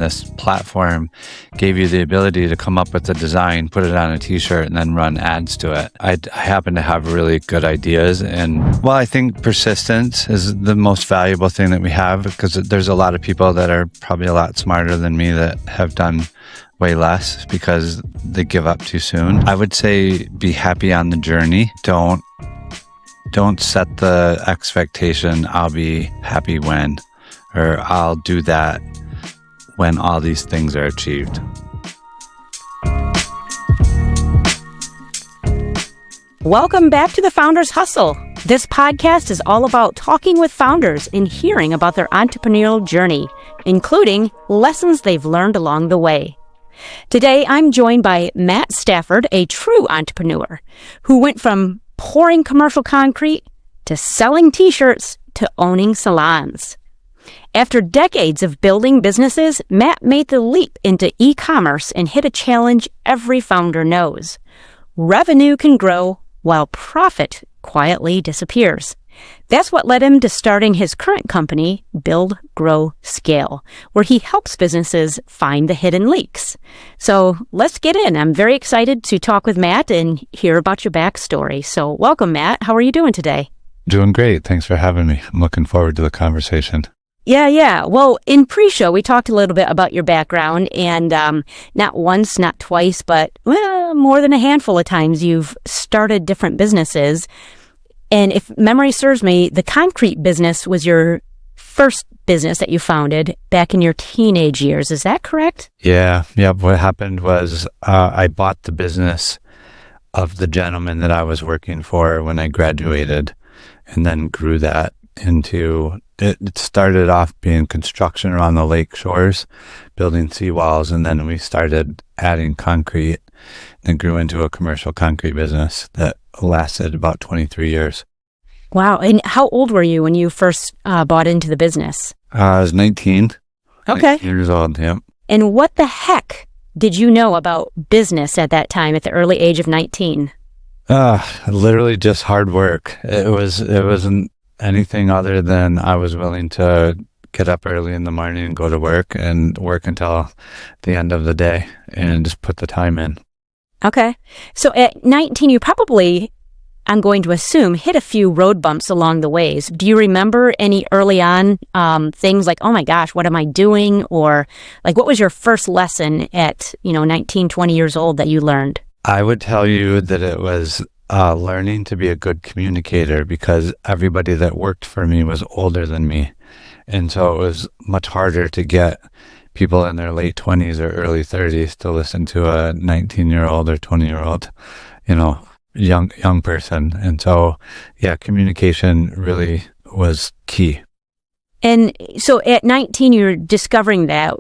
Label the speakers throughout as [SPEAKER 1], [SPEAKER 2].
[SPEAKER 1] This platform gave you the ability to come up with a design, put it on a t-shirt, and then run ads to it. I happen to have really good ideas. And well, I think persistence is the most valuable thing that we have, because there's a lot of people that are probably a lot smarter than me that have done way less because they give up too soon. I would say be happy on the journey. Don't set the expectation, I'll be happy when, or I'll do that when all these things are achieved.
[SPEAKER 2] Welcome back to the Founders Hustle. This podcast is all about talking with founders and hearing about their entrepreneurial journey, including lessons they've learned along the way. Today, I'm joined by Matt Stafford, a true entrepreneur who went from pouring commercial concrete to selling t-shirts to owning salons. After decades of building businesses, Matt made the leap into e-commerce and hit a challenge every founder knows. Revenue can grow while profit quietly disappears. That's what led him to starting his current company, Build, Grow, Scale, where he helps businesses find the hidden leaks. So let's get in. I'm very excited to talk with Matt and hear about your backstory. So welcome, Matt. How are you doing today?
[SPEAKER 1] Doing great. Thanks for having me. I'm looking forward to the conversation.
[SPEAKER 2] Yeah. Well, in pre-show, we talked a little bit about your background, and not once, not twice, but more than a handful of times you've started different businesses. And if memory serves me, the concrete business was your first business that you founded back in your teenage years. Is that correct?
[SPEAKER 1] Yeah. What happened was I bought the business of the gentleman that I was working for when I graduated, and then grew that into, it started off being construction around the lake shores, building seawalls, and then we started adding concrete, and grew into a commercial concrete business that lasted about 23 years.
[SPEAKER 2] Wow. And how old were you when you first bought into the business?
[SPEAKER 1] I was 19.
[SPEAKER 2] Okay.
[SPEAKER 1] 19 years old, yeah. And
[SPEAKER 2] what the heck did you know about business at that time, at the early age of 19?
[SPEAKER 1] Literally just hard work. It wasn't anything other than I was willing to get up early in the morning and go to work and work until the end of the day and just put the time in.
[SPEAKER 2] Okay. So at 19, you probably, I'm going to assume, hit a few road bumps along the ways. Do you remember any early on things like, oh my gosh, what am I doing? Or like, what was your first lesson at, 19, 20 years old that you learned?
[SPEAKER 1] I would tell you that it was learning to be a good communicator, because everybody that worked for me was older than me. And so it was much harder to get people in their late 20s or early 30s to listen to a 19-year-old or 20-year-old, young person. And so, yeah, communication really was key.
[SPEAKER 2] And so at 19, you're discovering that.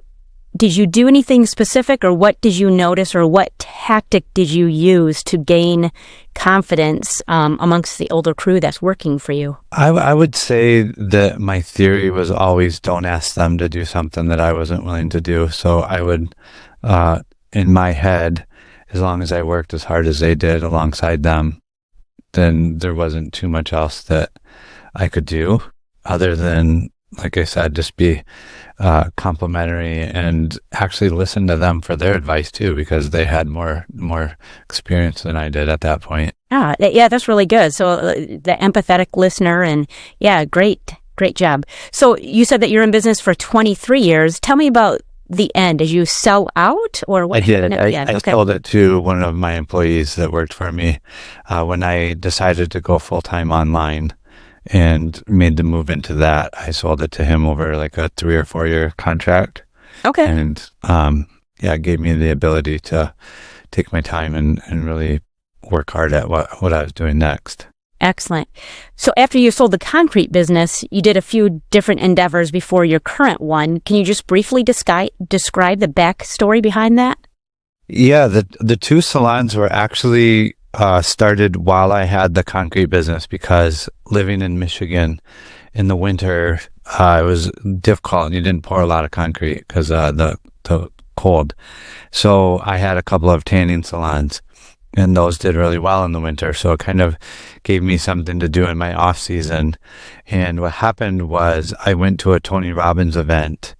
[SPEAKER 2] Did you do anything specific, or what did you notice, or what tactic did you use to gain confidence amongst the older crew that's working for you?
[SPEAKER 1] I would say that my theory was always don't ask them to do something that I wasn't willing to do. So I would, in my head, as long as I worked as hard as they did alongside them, then there wasn't too much else that I could do other than, like I said, just be complimentary and actually listen to them for their advice too, because they had more experience than I did at that point.
[SPEAKER 2] Yeah, that's really good. So the empathetic listener, and yeah, great job. So you said that you're in business for 23 years. Tell me about the end. Did you sell out, or what?
[SPEAKER 1] I did. I sold it to one of my employees that worked for me when I decided to go full-time online and made the move into that. I sold it to him over like a 3 or 4 year contract.
[SPEAKER 2] Okay.
[SPEAKER 1] And it gave me the ability to take my time and really work hard at what I was doing next.
[SPEAKER 2] Excellent. So after you sold the concrete business, you did a few different endeavors before your current one. Can you just briefly describe the backstory behind that?
[SPEAKER 1] Yeah, the two salons were actually started while I had the concrete business, because living in Michigan in the winter, it was difficult, and you didn't pour a lot of concrete because the cold. So I had a couple of tanning salons, and those did really well in the winter. So it kind of gave me something to do in my off season. And what happened was I went to a Tony Robbins event,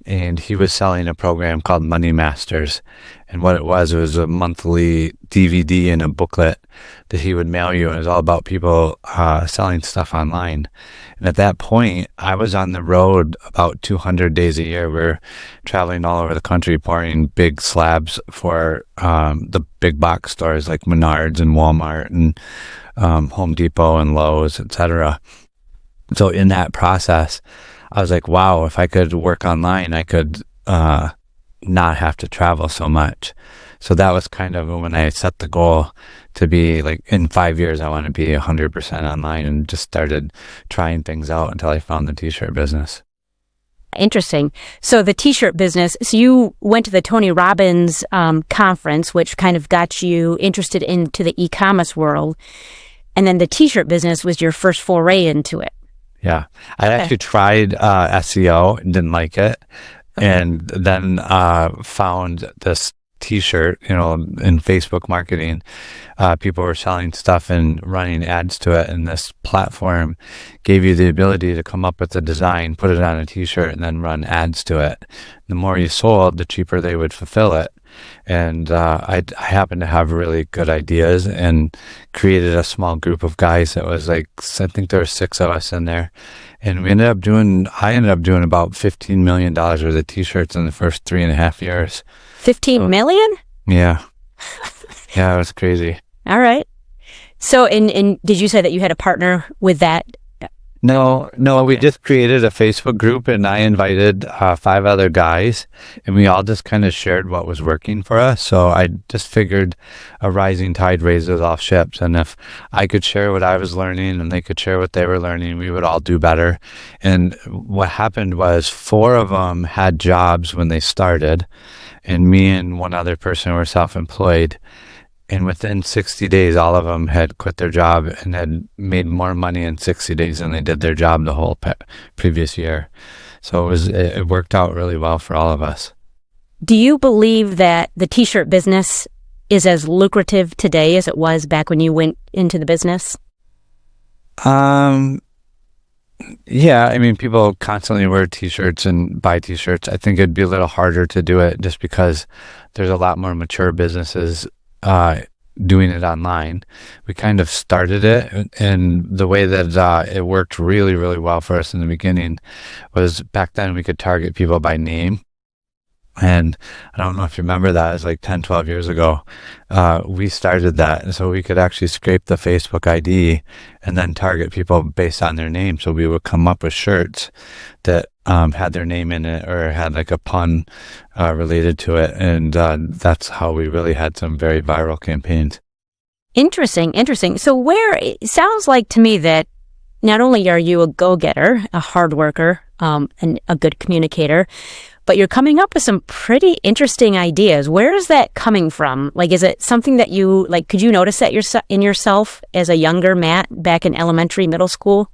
[SPEAKER 1] and he was selling a program called Money Masters. And what it was a monthly DVD and a booklet that he would mail you. And it was all about people selling stuff online. And at that point, I was on the road about 200 days a year. We're traveling all over the country, pouring big slabs for the big box stores like Menards and Walmart and Home Depot and Lowe's, etc. So in that process, I was like, wow, if I could work online, I could not have to travel so much. So that was kind of when I set the goal to be like, in 5 years, I want to be 100% online, and just started trying things out until I found the t-shirt business.
[SPEAKER 2] Interesting. So the t-shirt business, so you went to the Tony Robbins conference, which kind of got you interested into the e-commerce world. And then the t-shirt business was your first foray into it.
[SPEAKER 1] Yeah. I actually tried SEO and didn't like it. And then found this t-shirt, in Facebook marketing. People were selling stuff and running ads to it. And this platform gave you the ability to come up with a design, put it on a t-shirt, and then run ads to it. The more you sold, the cheaper they would fulfill it. And I happened to have really good ideas and created a small group of guys that was like, I think there were 6 of us in there. And I ended up doing about $15 million worth of t-shirts in the first 3.5 years. 15
[SPEAKER 2] million?
[SPEAKER 1] Yeah. Yeah, it was crazy.
[SPEAKER 2] All right. So, and did you say that you had a partner with that?
[SPEAKER 1] No, we just created a Facebook group, and I invited 5 other guys, and we all just kind of shared what was working for us. So I just figured a rising tide raises all ships, and if I could share what I was learning and they could share what they were learning, we would all do better. And what happened was 4 of them had jobs when they started, and me and one other person were self-employed. And within 60 days, all of them had quit their job and had made more money in 60 days than they did their job the whole previous year. So it worked out really well for all of us.
[SPEAKER 2] Do you believe that the t-shirt business is as lucrative today as it was back when you went into the business?
[SPEAKER 1] Yeah, I mean, people constantly wear t-shirts and buy t-shirts. I think it'd be a little harder to do it just because there's a lot more mature businesses doing it online. We kind of started it, and the way that it worked really, really well for us in the beginning was back then we could target people by name. And I don't know if you remember that, it was like 10, 12 years ago. We started that, and so we could actually scrape the Facebook ID and then target people based on their name. So we would come up with shirts that had their name in it or had like a pun related to it. And that's how we really had some very viral campaigns.
[SPEAKER 2] Interesting. So it sounds like to me that not only are you a go-getter, a hard worker, and a good communicator, but you're coming up with some pretty interesting ideas. Where is that coming from? Like, is it something that you, like, could you notice that in yourself as a younger Matt back in elementary, middle school?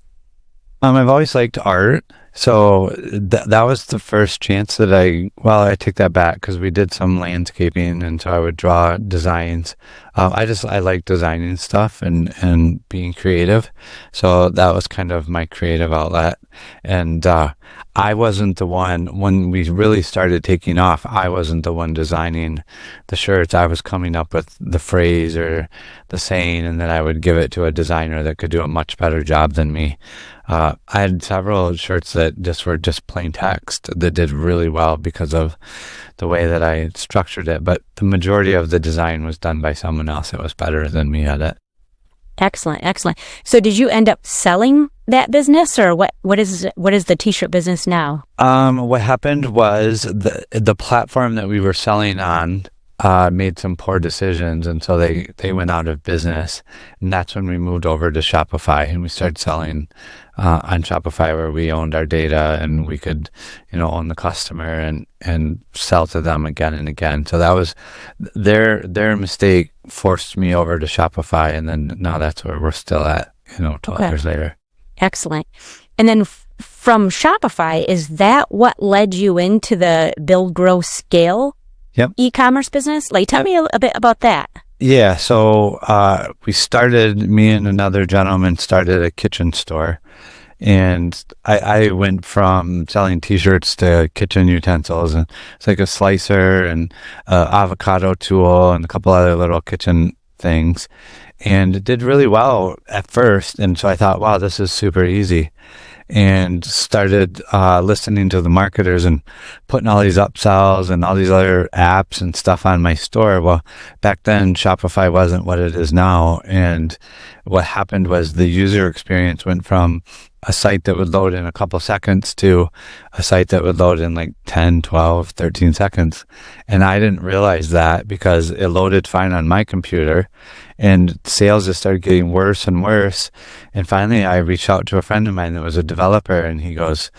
[SPEAKER 1] I've always liked art. So that was the first chance that I take that back because we did some landscaping, and so I would draw designs. I like designing stuff and being creative. So that was kind of my creative outlet. And I wasn't the one, when we really started taking off, I wasn't the one designing the shirts. I was coming up with the phrase or the saying, and then I would give it to a designer that could do a much better job than me. I had several shirts that were just plain text that did really well because of the way that I structured it. But the majority of the design was done by someone else that was better than me at it.
[SPEAKER 2] Excellent. So did you end up selling that business, or what is the t-shirt business now?
[SPEAKER 1] What happened was the platform that we were selling on made some poor decisions, and so they went out of business. And that's when we moved over to Shopify, and we started selling on Shopify, where we owned our data and we could own the customer and sell to them again and again. So that was their mistake, forced me over to Shopify, and then now that's where we're still at 12 years later.
[SPEAKER 2] Excellent. And then from Shopify, is that what led you into the build, grow, scale e-commerce business? Like, tell me a bit about that.
[SPEAKER 1] Yeah, so me and another gentleman started a kitchen store, And I went from selling t-shirts to kitchen utensils, and it's like a slicer and avocado tool and a couple other little kitchen things. And it did really well at first. And so I thought, wow, this is super easy. And started listening to the marketers and putting all these upsells and all these other apps and stuff on my store. Well, back then, Shopify wasn't what it is now. And what happened was the user experience went from a site that would load in a couple seconds to a site that would load in like 10, 12, 13 seconds. And I didn't realize that because it loaded fine on my computer and sales just started getting worse and worse. And finally, I reached out to a friend of mine that was a developer, and he goes,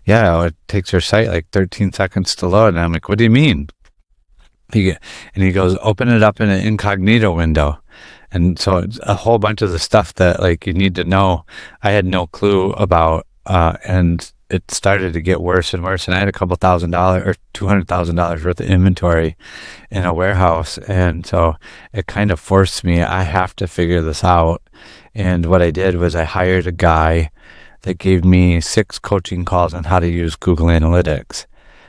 [SPEAKER 1] yeah, it takes your site like 13 seconds to load. And I'm like, what do you mean? He goes, open it up in an incognito window. And so it's a whole bunch of the stuff that like you need to know, I had no clue about, and it started to get worse and worse. And I had a couple $1,000 or $200,000 worth of inventory in a warehouse. And so it kind of forced me, I have to figure this out. And what I did was I hired a guy that gave me 6 coaching calls on how to use Google Analytics.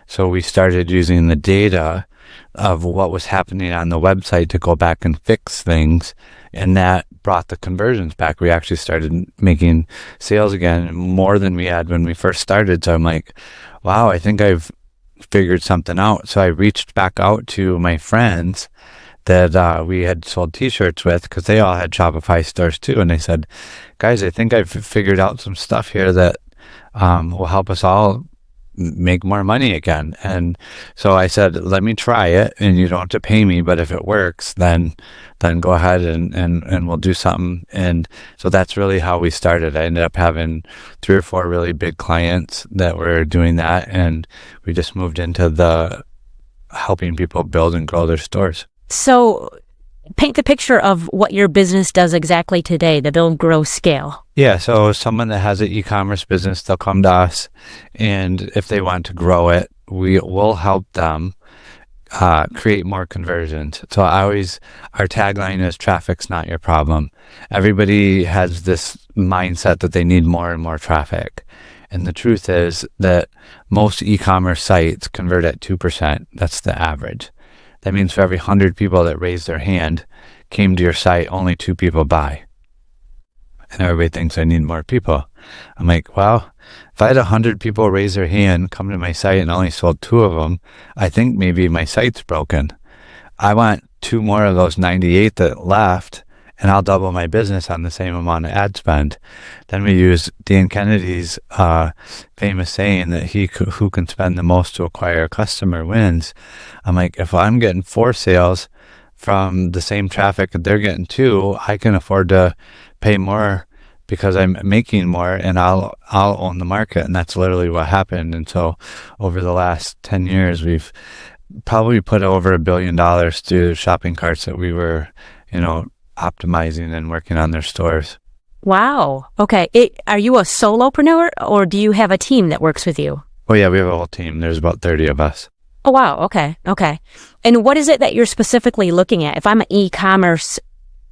[SPEAKER 1] So we started using the data of what was happening on the website to go back and fix things. And that brought the conversions back. We actually started making sales again, more than we had when we first started. So I'm like, wow, I think I've figured something out. So I reached back out to my friends that we had sold t-shirts with, because they all had Shopify stores too. And they said, guys, I think I've figured out some stuff here that will help us all make more money again. And so I said, let me try it, and you don't have to pay me, but if it works, then go ahead and we'll do something. And so that's really how we started. I ended up having 3 or 4 really big clients that were doing that, and we just moved into the helping people build and grow their stores.
[SPEAKER 2] So paint the picture of what your business does exactly today, the build, grow, scale. Yeah,
[SPEAKER 1] so someone that has an e-commerce business, they'll come to us, and if they want to grow it, we will help them create more conversions. So our tagline is traffic's not your problem. Everybody has this mindset that they need more and more traffic. And the truth is that most e-commerce sites convert at 2%. That's the average. That means for every 100 people that raised their hand came to your site, only 2 people buy. And everybody thinks I need more people. I'm like, well, if I had 100 people raise their hand, come to my site, and only sold 2 of them, I think maybe my site's broken. I want 2 more of those 98 that left, and I'll double my business on the same amount of ad spend. Then we use Dan Kennedy's famous saying that who can spend the most to acquire a customer wins. I'm like, if I'm getting 4 sales from the same traffic that they're getting 2, I can afford to pay more because I'm making more, and I'll own the market. And that's literally what happened. And so over the last 10 years, we've probably put over $1 billion through shopping carts that we were, optimizing and working on their stores.
[SPEAKER 2] Wow. Okay. Are you a solopreneur, or do you have a team that works with you?
[SPEAKER 1] Oh yeah, we have a whole team. There's about 30 of us.
[SPEAKER 2] Oh wow. Okay. And what is it that you're specifically looking at? If I'm an e-commerce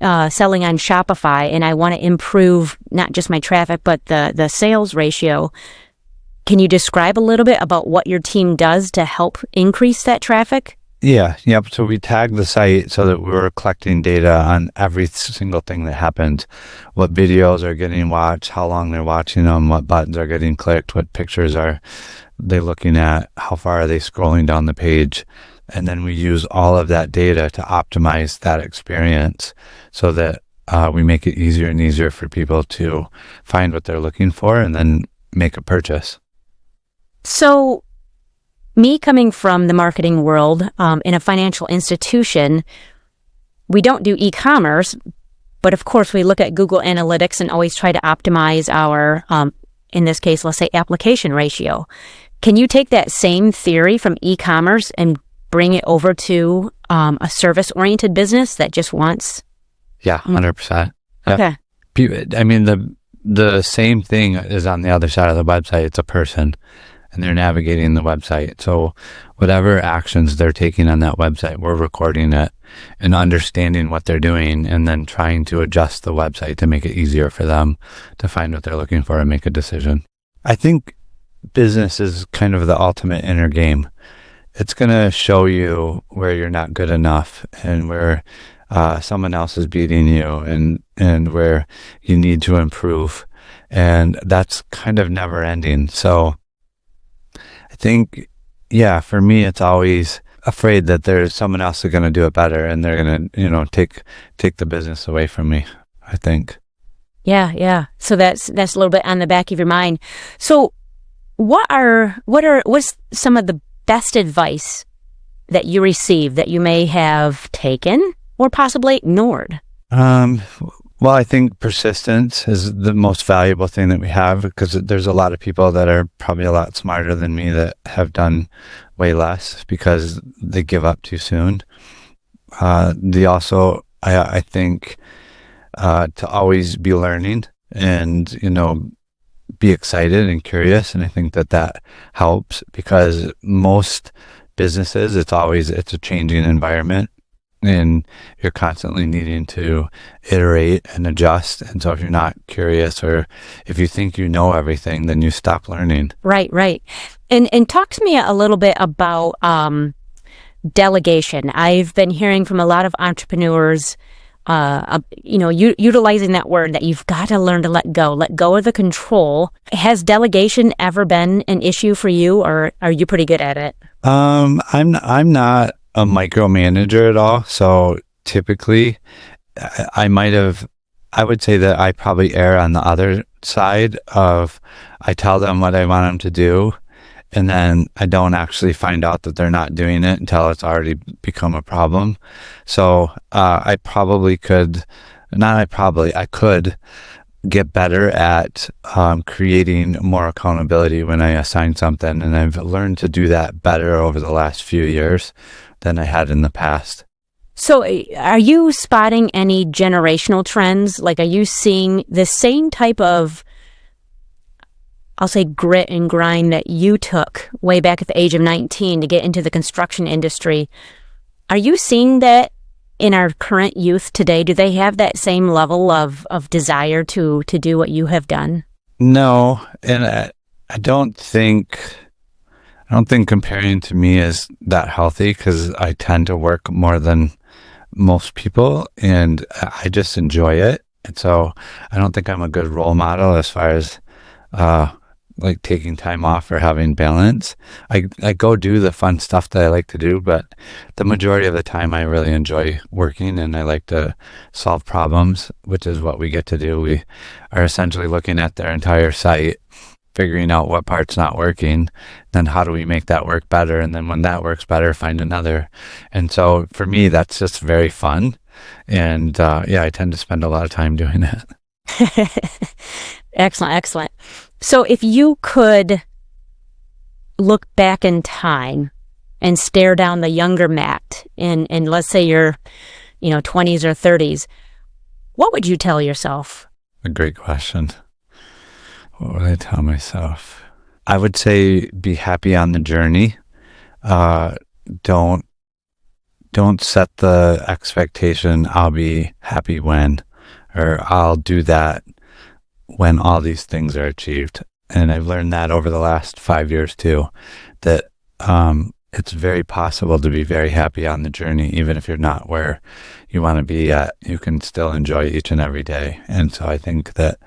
[SPEAKER 2] selling on Shopify and I want to improve not just my traffic but the sales ratio, can you describe a little bit about what your team does to help increase that traffic?
[SPEAKER 1] Yeah. Yep. So we tag the site so that we're collecting data on every single thing that happens. What videos are getting watched, how long they're watching them, what buttons are getting clicked, what pictures are they looking at, how far are they scrolling down the page. And then we use all of that data to optimize that experience so that we make it easier and easier for people to find what they're looking for and then make a purchase.
[SPEAKER 2] So me coming from the marketing world in a financial institution, we don't do e-commerce, but of course we look at Google Analytics and always try to optimize our, in this case, let's say application ratio. Can you take that same theory from e-commerce and bring it over to a service-oriented business that just wants?
[SPEAKER 1] Yeah, 100%.
[SPEAKER 2] Okay.
[SPEAKER 1] I mean, the same thing is on the other side of the website. It's a person. and they're navigating the website. So whatever actions they're taking on that website, we're recording it and understanding what they're doing, and then trying to adjust the website to make it easier for them to find what they're looking for and make a decision. I think business is kind of the ultimate inner game. It's going to show you where you're not good enough, and where someone else is beating you, and where you need to improve. And that's kind of never ending. So I think, for me, it's always afraid that there's someone else who's going to do it better, and they're going to, take the business away from me, I think.
[SPEAKER 2] Yeah. So that's a little bit on the back of your mind. So what's some of the best advice that you received that you may have taken or possibly ignored?
[SPEAKER 1] Well, I think persistence is the most valuable thing that we have, because there's a lot of people that are probably a lot smarter than me that have done way less because they give up too soon. I think to always be learning and, be excited and curious. And I think that helps, because most businesses, it's a changing environment, and you're constantly needing to iterate and adjust. And so if you're not curious, or if you think you know everything, then you stop learning.
[SPEAKER 2] Right. And talk to me a little bit about delegation. I've been hearing from a lot of entrepreneurs, utilizing that word, that you've got to learn to let go of the control. Has delegation ever been an issue for you, or are you pretty good at it?
[SPEAKER 1] I'm not a micromanager at all. So typically I would say that I probably err on the other side of, I tell them what I want them to do, and then I don't actually find out that they're not doing it until it's already become a problem. So I could get better at creating more accountability when I assign something. And I've learned to do that better over the last few years than I had in the past.
[SPEAKER 2] So are you spotting any generational trends? Like, are you seeing the same type of, I'll say, grit and grind that you took way back at the age of 19 to get into the construction industry? Are you seeing that in our current youth today? Do they have that same level of desire to do what you have done?
[SPEAKER 1] No, and I don't think comparing to me is that healthy, because I tend to work more than most people, and I just enjoy it. And so I don't think I'm a good role model as far as like taking time off or having balance. I go do the fun stuff that I like to do, but the majority of the time I really enjoy working, and I like to solve problems, which is what we get to do. We are essentially looking at their entire site, figuring out what part's not working, then how do we make that work better, and then when that works better, find another. And so for me, that's just very fun, and I tend to spend a lot of time doing it.
[SPEAKER 2] Excellent. So if you could look back in time and stare down the younger Matt in let's say your 20s or 30s, what would you tell yourself?
[SPEAKER 1] A great question. What would I tell myself? I would say be happy on the journey. Don't set the expectation, I'll be happy when, or I'll do that when all these things are achieved. And I've learned that over the last 5 years too, that it's very possible to be very happy on the journey. Even if you're not where you want to be at, you can still enjoy each and every day. And so I think that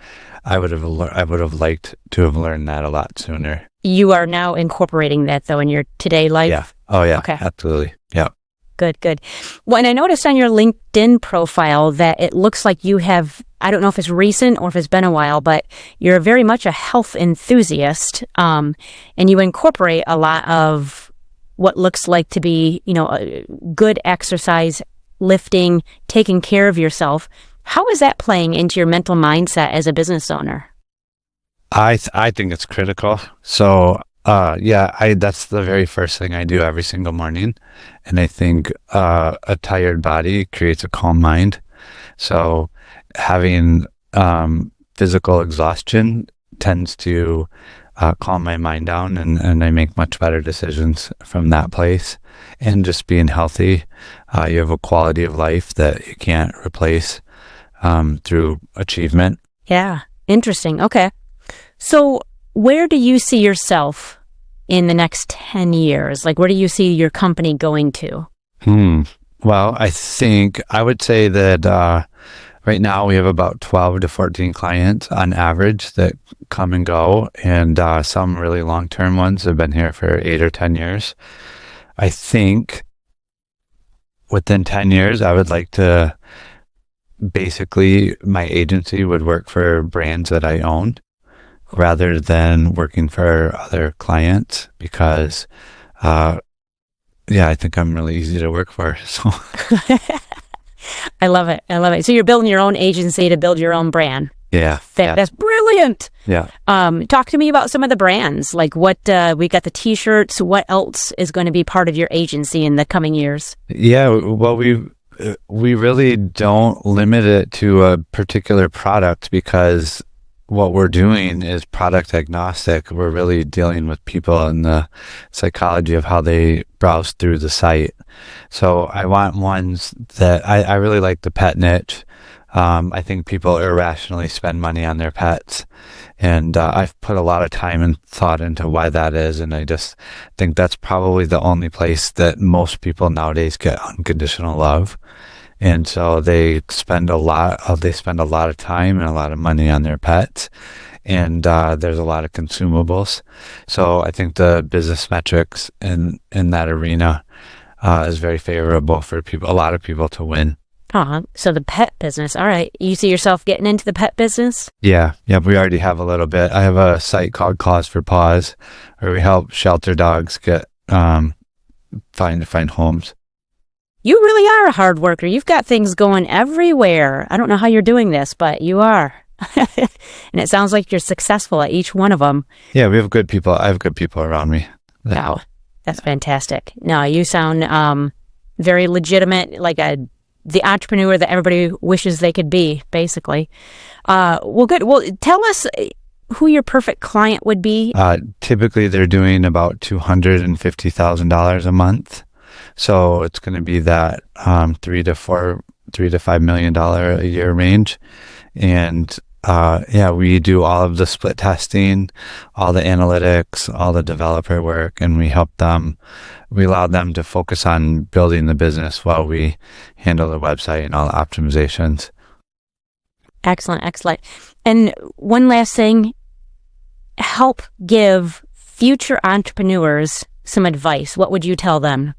[SPEAKER 1] I would have liked to have learned that a lot sooner.
[SPEAKER 2] You are now incorporating that though in your today life?
[SPEAKER 1] Yeah. Oh yeah.
[SPEAKER 2] Okay.
[SPEAKER 1] Absolutely. Yeah.
[SPEAKER 2] Good. Well, and I noticed on your LinkedIn profile that it looks like you have, I don't know if it's recent or if it's been a while, but you're very much a health enthusiast, and you incorporate a lot of what looks like to be, a good exercise, lifting, taking care of yourself. How is that playing into your mental mindset as a business owner?
[SPEAKER 1] I think it's critical. So that's the very first thing I do every single morning. And I think a tired body creates a calm mind. So having physical exhaustion tends to calm my mind down, and I make much better decisions from that place. And just being healthy, you have a quality of life that you can't replace through achievement.
[SPEAKER 2] Yeah. Interesting. Okay. So where do you see yourself in the next 10 years? Like, where do you see your company going to?
[SPEAKER 1] Well, I think I would say that right now we have about 12 to 14 clients on average that come and go, and some really long-term ones have been here for 8 or 10 years. I think within 10 years, I would like to basically, my agency would work for brands that I own rather than working for other clients, because I think I'm really easy to work for. So
[SPEAKER 2] I love it. I love it. So you're building your own agency to build your own brand.
[SPEAKER 1] yeah.
[SPEAKER 2] That's brilliant.
[SPEAKER 1] Yeah.
[SPEAKER 2] Talk to me about some of the brands. Like what we got the T-shirts. What else is going to be part of your agency in the coming years?
[SPEAKER 1] Yeah. Well, we really don't limit it to a particular product, because what we're doing is product agnostic. We're really dealing with people and the psychology of how they browse through the site. So I want ones that I really like the pet niche. I think people irrationally spend money on their pets, and I've put a lot of time and thought into why that is, and I just think that's probably the only place that most people nowadays get unconditional love. And so they spend a lot of time and a lot of money on their pets, and there's a lot of consumables. So I think the business metrics in that arena is very favorable for a lot of people to win.
[SPEAKER 2] So the pet business. All right. You see yourself getting into the pet business?
[SPEAKER 1] Yeah. We already have a little bit. I have a site called Cause for Paws, where we help shelter dogs get find homes.
[SPEAKER 2] You really are a hard worker. You've got things going everywhere. I don't know how you're doing this, but you are. And it sounds like you're successful at each one of them.
[SPEAKER 1] Yeah, we have good people. I have good people around me.
[SPEAKER 2] Wow, that's fantastic. No, you sound very legitimate, like the entrepreneur that everybody wishes they could be, basically. Well, good. Well, tell us who your perfect client would be.
[SPEAKER 1] Typically, they're doing about $250,000 a month. So it's going to be that $3 to $5 million a year range. And we do all of the split testing, all the analytics, all the developer work, and we allow them to focus on building the business while we handle the website and all the optimizations.
[SPEAKER 2] Excellent. And one last thing, help give future entrepreneurs some advice. What would you tell them?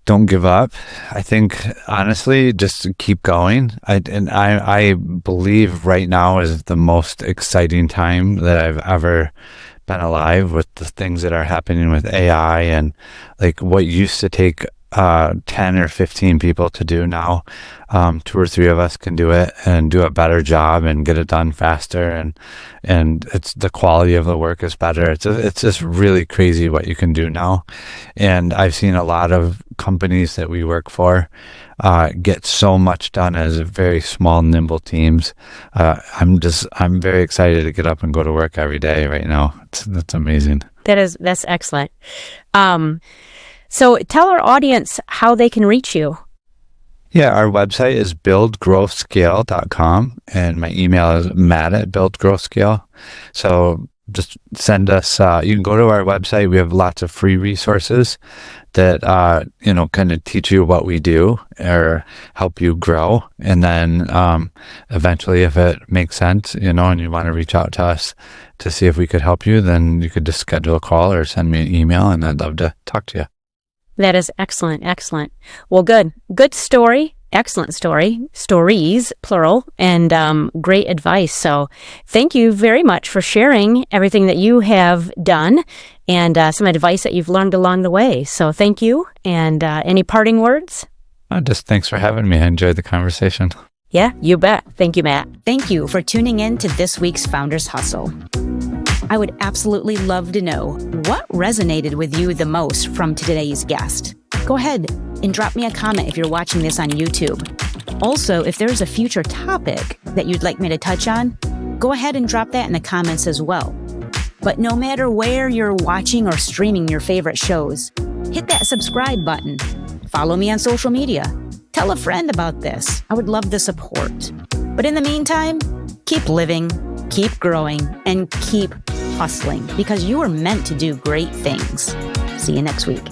[SPEAKER 1] Don't give up. I think, honestly, just keep going. I believe right now is the most exciting time that I've ever been alive, with the things that are happening with AI, and like what used to take 10 or 15 people to do now, 2 or 3 of us can do it and do a better job and get it done faster, and it's the quality of the work is better. It's just really crazy what you can do now. And I've seen a lot of companies that we work for get so much done as very small, nimble teams. I'm very excited to get up and go to work every day right now. That's amazing.
[SPEAKER 2] That's excellent. So tell our audience how they can reach you.
[SPEAKER 1] Yeah, our website is buildgrowthscale.com, and my email is matt@buildgrowthscale. So just send us, you can go to our website. We have lots of free resources that, kind of teach you what we do or help you grow. And then eventually, if it makes sense, and you want to reach out to us to see if we could help you, then you could just schedule a call or send me an email, and I'd love to talk to you.
[SPEAKER 2] That is excellent. Well, good story. Excellent stories, plural, and great advice. So thank you very much for sharing everything that you have done and some advice that you've learned along the way. So thank you. And any parting words?
[SPEAKER 1] Just thanks for having me. I enjoyed the conversation.
[SPEAKER 2] Yeah, you bet. Thank you, Matt. Thank you for tuning in to this week's Founders Hustle. I would absolutely love to know what resonated with you the most from today's guest. Go ahead and drop me a comment if you're watching this on YouTube. Also, if there's a future topic that you'd like me to touch on, go ahead and drop that in the comments as well. But no matter where you're watching or streaming your favorite shows, hit that subscribe button. Follow me on social media. Tell a friend about this. I would love the support. But in the meantime, keep living, keep growing, and keep hustling because you are meant to do great things. See you next week.